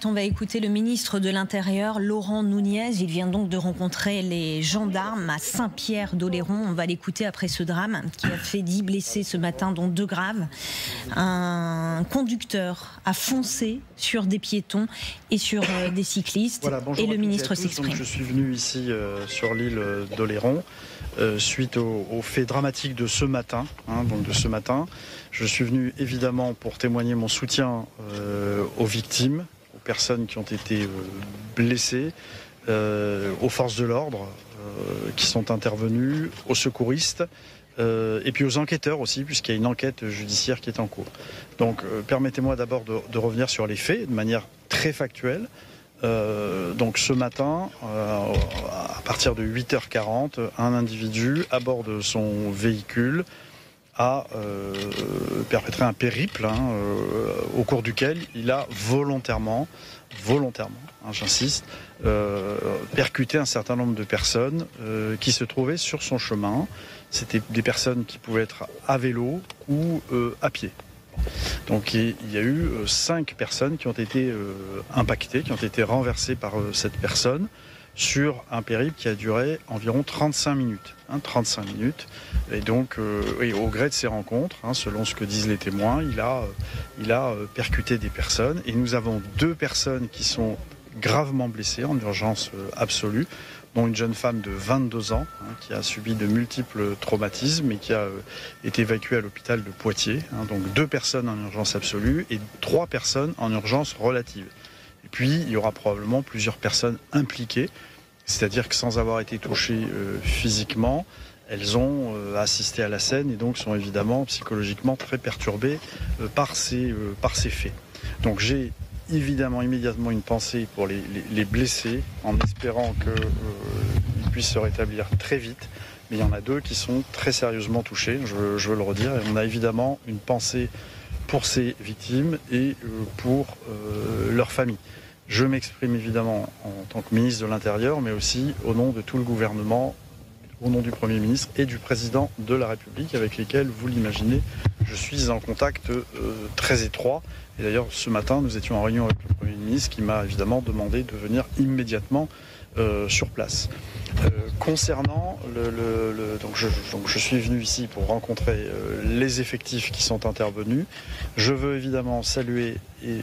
direct, on va écouter le ministre de l'Intérieur, Laurent Nunez. Il vient donc de rencontrer les gendarmes à Saint-Pierre-d'Oléron. On va l'écouter après ce drame qui a fait 10 blessés ce matin, dont 2 graves. Un conducteur a foncé sur des piétons et sur des cyclistes. Voilà, et le ministre s'exprime. Donc, je suis venu ici sur l'île d'Oléron suite aux faits dramatiques de ce matin. Je suis venu évidemment pour témoigner mon soutien aux victimes, aux personnes qui ont été blessées, aux forces de l'ordre qui sont intervenues, aux secouristes et puis aux enquêteurs aussi, puisqu'il y a une enquête judiciaire qui est en cours. Donc permettez-moi d'abord de revenir sur les faits de manière très factuelle. Donc ce matin, à partir de 8h40, un individu à bord de son véhicule a perpétré un périple au cours duquel il a volontairement, j'insiste, percuté un certain nombre de personnes qui se trouvaient sur son chemin. C'était des personnes qui pouvaient être à vélo ou à pied. Donc il y a eu 5 personnes qui ont été impactées, qui ont été renversées par cette personne sur un périple qui a duré environ 35 minutes. 35 minutes. Et donc, au gré de ces rencontres, selon ce que disent les témoins, il a percuté des personnes. Et nous avons 2 personnes qui sont gravement blessées en urgence absolue, dont une jeune femme de 22 ans qui a subi de multiples traumatismes et qui a été évacuée à l'hôpital de Poitiers. Donc 2 personnes en urgence absolue et 3 personnes en urgence relative. Et puis il y aura probablement plusieurs personnes impliquées, c'est-à-dire que sans avoir été touchées physiquement, elles ont assisté à la scène et donc sont évidemment psychologiquement très perturbées par ces faits. Donc j'ai évidemment immédiatement une pensée pour les blessés, en espérant qu'ils puissent se rétablir très vite. Mais il y en a 2 qui sont très sérieusement touchés, je veux le redire. Et on a évidemment une pensée pour ces victimes et pour leurs familles. Je m'exprime évidemment en tant que ministre de l'Intérieur, mais aussi au nom de tout le gouvernement, au nom du Premier ministre et du Président de la République, avec lesquels, vous l'imaginez, je suis en contact très étroit. Et d'ailleurs, ce matin, nous étions en réunion avec le Premier ministre qui m'a évidemment demandé de venir immédiatement sur place. Concernant donc je suis venu ici pour rencontrer les effectifs qui sont intervenus. Je veux évidemment saluer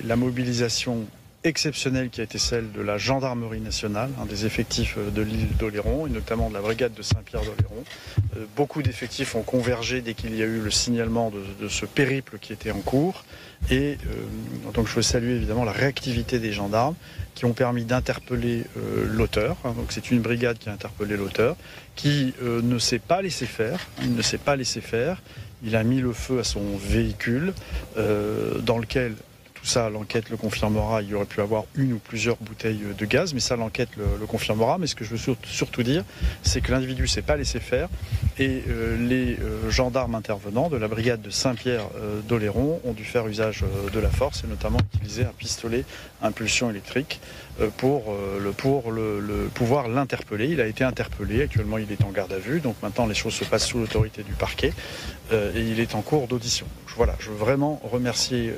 la mobilisation exceptionnelle qui a été celle de la gendarmerie nationale, des effectifs de l'île d'Oléron et notamment de la brigade de Saint-Pierre-d'Oléron. Beaucoup d'effectifs ont convergé dès qu'il y a eu le signalement de ce périple qui était en cours. Et donc je veux saluer évidemment la réactivité des gendarmes qui ont permis d'interpeller l'auteur. Donc c'est une brigade qui a interpellé l'auteur, qui ne s'est pas laissé faire. Il ne s'est pas laissé faire. Il a mis le feu à son véhicule dans lequel... Tout ça, l'enquête le confirmera, il y aurait pu avoir une ou plusieurs bouteilles de gaz, mais ça, l'enquête le confirmera. Mais ce que je veux surtout dire, c'est que l'individu ne s'est pas laissé faire et les gendarmes intervenants de la brigade de Saint-Pierre-d'Oléron ont dû faire usage de la force et notamment utiliser un pistolet à impulsion électrique pour pouvoir l'interpeller. Il a été interpellé, actuellement il est en garde à vue, donc maintenant les choses se passent sous l'autorité du parquet et il est en cours d'audition. Voilà, je veux vraiment remercier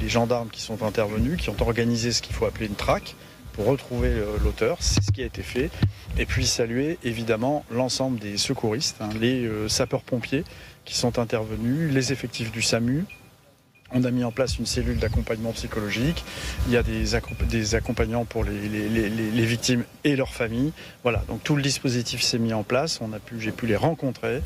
les gendarmes qui sont intervenus, qui ont organisé ce qu'il faut appeler une traque pour retrouver l'auteur, c'est ce qui a été fait. Et puis saluer évidemment l'ensemble des secouristes, les sapeurs-pompiers qui sont intervenus, les effectifs du SAMU. On a mis en place une cellule d'accompagnement psychologique. Il y a des accompagnants pour les victimes et leurs familles. Voilà, donc tout le dispositif s'est mis en place. J'ai pu les rencontrer,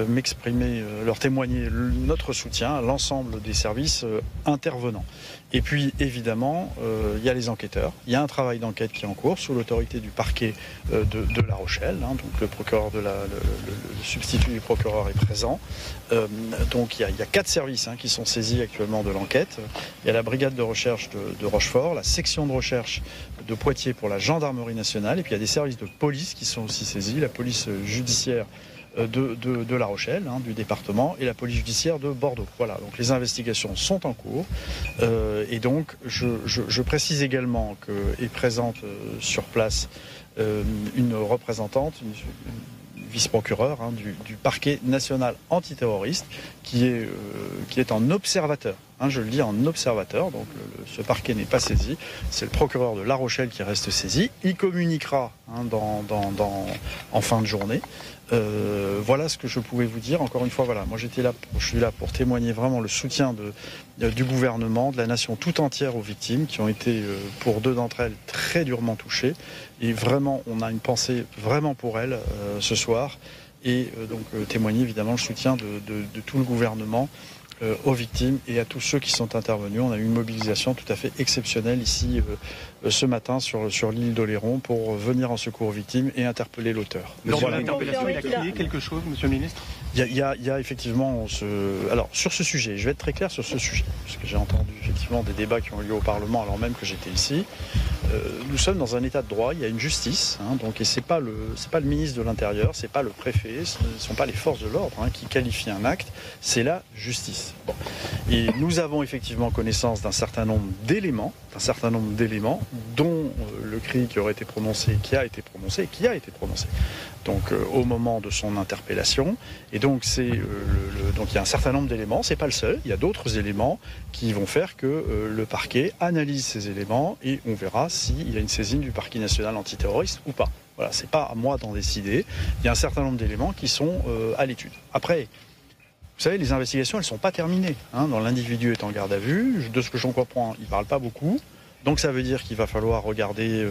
m'exprimer, leur témoigner notre soutien à l'ensemble des services intervenants. Et puis évidemment, il y a les enquêteurs. Il y a un travail d'enquête qui est en cours sous l'autorité du parquet de La Rochelle. Donc le procureur le substitut du procureur est présent. Donc il y a 4 services qui sont saisis actuellement de l'enquête. Il y a la brigade de recherche de Rochefort, la section de recherche de Poitiers pour la gendarmerie nationale, et puis il y a des services de police qui sont aussi saisis, la police judiciaire de La Rochelle, du département, et la police judiciaire de Bordeaux. Voilà, donc les investigations sont en cours. Et donc, je précise également qu'est présente sur place une représentante, une vice-procureure du parquet national antiterroriste, qui est en observateur je le dis en observateur, donc ce parquet n'est pas saisi, c'est le procureur de La Rochelle qui reste saisi, il communiquera en fin de journée. Voilà ce que je pouvais vous dire. Encore une fois, voilà, moi je suis là pour témoigner vraiment le soutien du gouvernement, de la nation tout entière aux victimes qui ont été, pour 2 d'entre elles, très durement touchées. Et vraiment, on a une pensée vraiment pour elles ce soir. Et donc témoigner évidemment le soutien de tout le gouvernement aux victimes et à tous ceux qui sont intervenus. On a eu une mobilisation tout à fait exceptionnelle ici ce matin sur l'île d'Oléron pour venir en secours aux victimes et interpeller l'auteur. Lors de l'interpellation, il a crié quelque chose, monsieur le ministre ? Il y a effectivement... Alors, sur ce sujet, je vais être très clair sur ce sujet, parce que j'ai entendu effectivement des débats qui ont eu lieu au Parlement alors même que j'étais ici. Nous sommes dans un état de droit, il y a une justice, donc, et c'est pas le ministre de l'Intérieur, c'est pas le préfet, ce ne sont pas les forces de l'ordre qui qualifient un acte, c'est la justice. Bon. Et nous avons effectivement connaissance d'un certain nombre d'éléments, dont le cri qui aurait été prononcé, qui a été prononcé. Donc au moment de son interpellation, et donc donc il y a un certain nombre d'éléments, c'est pas le seul, il y a d'autres éléments qui vont faire que le parquet analyse ces éléments et on verra s'il y a une saisine du parquet national antiterroriste ou pas. Voilà, c'est pas à moi d'en décider. Il y a un certain nombre d'éléments qui sont à l'étude. Après, vous savez, les investigations, elles sont pas terminées. Dans l'individu est en garde à vue, de ce que j'en comprends, il parle pas beaucoup. Donc ça veut dire qu'il va falloir regarder,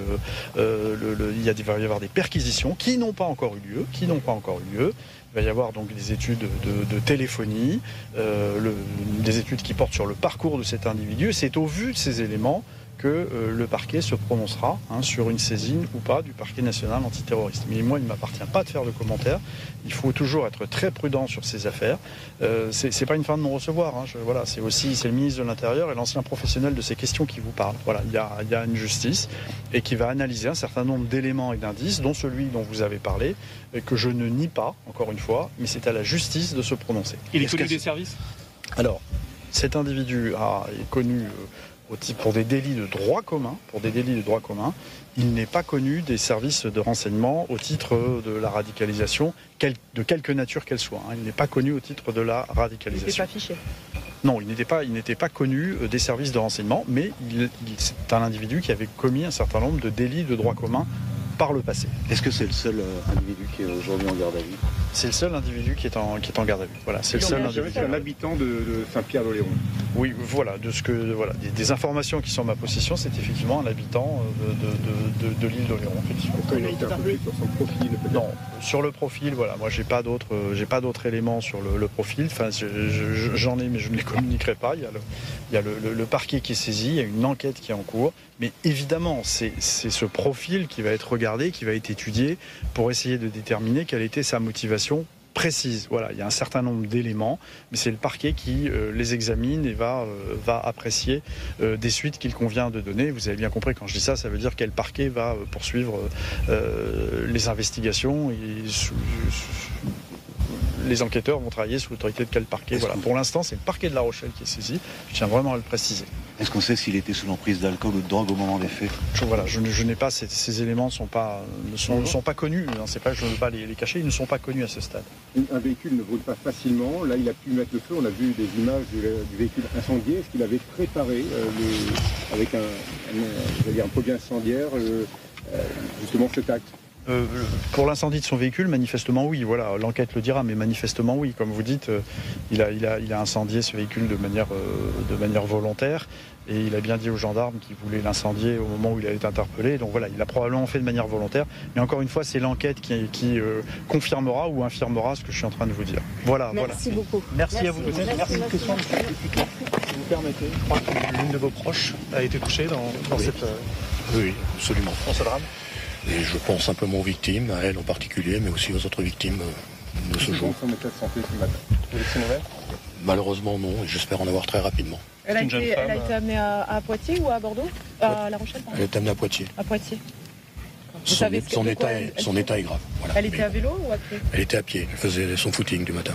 il va y avoir des perquisitions qui n'ont pas encore eu lieu. Il va y avoir donc des études de téléphonie, des études qui portent sur le parcours de cet individu. C'est au vu de ces éléments que le parquet se prononcera sur une saisine ou pas du parquet national antiterroriste. Mais moi, il ne m'appartient pas de faire de commentaires. Il faut toujours être très prudent sur ces affaires. C'est pas une fin de non-recevoir. C'est le ministre de l'Intérieur et l'ancien professionnel de ces questions qui vous parle. Voilà, il y a une justice et qui va analyser un certain nombre d'éléments et d'indices, dont celui dont vous avez parlé, que je ne nie pas, encore une fois, mais c'est à la justice de se prononcer. Il est connu des services ? Alors, cet individu est connu... pour des délits de droit commun, il n'est pas connu des services de renseignement au titre de la radicalisation, de quelque nature qu'elle soit. Il n'est pas connu au titre de la radicalisation. Il n'était pas fiché. Non, il n'était pas connu des services de renseignement, mais c'est un individu qui avait commis un certain nombre de délits de droit commun par le passé. Est-ce que c'est le seul individu qui est aujourd'hui en garde à vue ? C'est le seul individu qui est en garde à vue. Voilà, c'est le seul individu. C'est un habitant de Saint-Pierre-d'Oléron. Oui, voilà, des informations qui sont en ma possession, c'est effectivement un habitant de l'île d'Oléron, effectivement. Il a été interpellé sur son profil. Non, sur le profil, voilà, moi j'ai pas d'autres éléments sur le profil. Enfin, j'en ai, mais je ne les communiquerai pas. Il y a le parquet qui est saisi, il y a une enquête qui est en cours. Mais évidemment, c'est ce profil qui va être regardé, qui va être étudié pour essayer de déterminer quelle était sa motivation précise. Voilà, il y a un certain nombre d'éléments, mais c'est le parquet qui les examine et va apprécier des suites qu'il convient de donner. Vous avez bien compris, quand je dis ça, ça veut dire quel parquet va poursuivre les investigations et les enquêteurs vont travailler sous l'autorité de quel parquet. Voilà. Pour l'instant, c'est le parquet de La Rochelle qui est saisi. Je tiens vraiment à le préciser. Est-ce qu'on sait s'il était sous l'emprise d'alcool ou de drogue au moment des faits ? Je n'ai pas ces éléments ne sont pas connus. Je ne veux pas les cacher. Ils ne sont pas connus à ce stade. Un véhicule ne brûle pas facilement. Là, il a pu mettre le feu. On a vu des images du véhicule incendié. Est-ce qu'il avait préparé avec un produit incendiaire justement cet acte ? Pour l'incendie de son véhicule, manifestement oui, voilà, l'enquête le dira, mais manifestement oui, comme vous dites, il a incendié ce véhicule de manière volontaire, et il a bien dit aux gendarmes qu'il voulait l'incendier au moment où il a été interpellé, donc voilà, il l'a probablement fait de manière volontaire, mais encore une fois, c'est l'enquête qui confirmera ou infirmera ce que je suis en train de vous dire. Voilà. Merci beaucoup. Merci à vous. Merci. Une question, si vous permettez. Je crois que l'une de vos proches a été touchée dans cette... Oui, absolument. Dans ce drame. Et je pense simplement aux victimes, à elle en particulier, mais aussi aux autres victimes de ce jour. Son état de santé ce matin. Vous avez ces nouvelles ? Malheureusement non, et j'espère en avoir très rapidement. Elle a été amenée à Poitiers ou à Bordeaux ? À La Rochelle, pardon. Elle est amenée à Poitiers. À Poitiers. Son état est grave. Voilà. Elle était à vélo ou à pied ? Elle était à pied, elle faisait son footing du matin.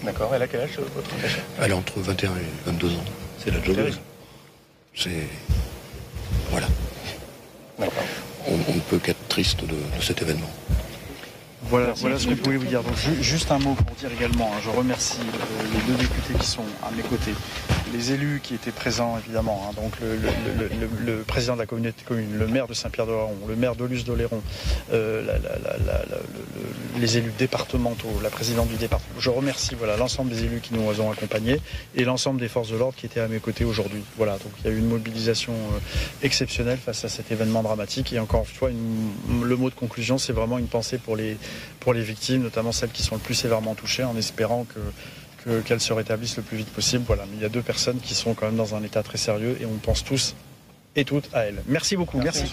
D'accord, elle a quel âge votre cachet ? Elle a entre 21 et 22 ans. C'est la joggeuse. Voilà. D'accord. On ne peut qu'être triste de cet événement. Voilà ce que je pouvais vous dire. Donc, juste un mot pour dire également, je remercie les deux députés qui sont à mes côtés, les élus qui étaient présents évidemment, hein, donc le président de la communauté de communes, le maire de Saint-Pierre-d'Oléron, le maire d'Aulus-d'Oléron, les élus départementaux, la présidente du département. Je remercie l'ensemble des élus qui nous ont accompagnés et l'ensemble des forces de l'ordre qui étaient à mes côtés aujourd'hui. Voilà, donc il y a eu une mobilisation exceptionnelle face à cet événement dramatique. Et encore une fois, le mot de conclusion, c'est vraiment une pensée pour les victimes, notamment celles qui sont le plus sévèrement touchées, en espérant qu'elles se rétablissent le plus vite possible. Voilà, mais il y a 2 personnes qui sont quand même dans un état très sérieux et on pense tous et toutes à elles. Merci beaucoup. Merci.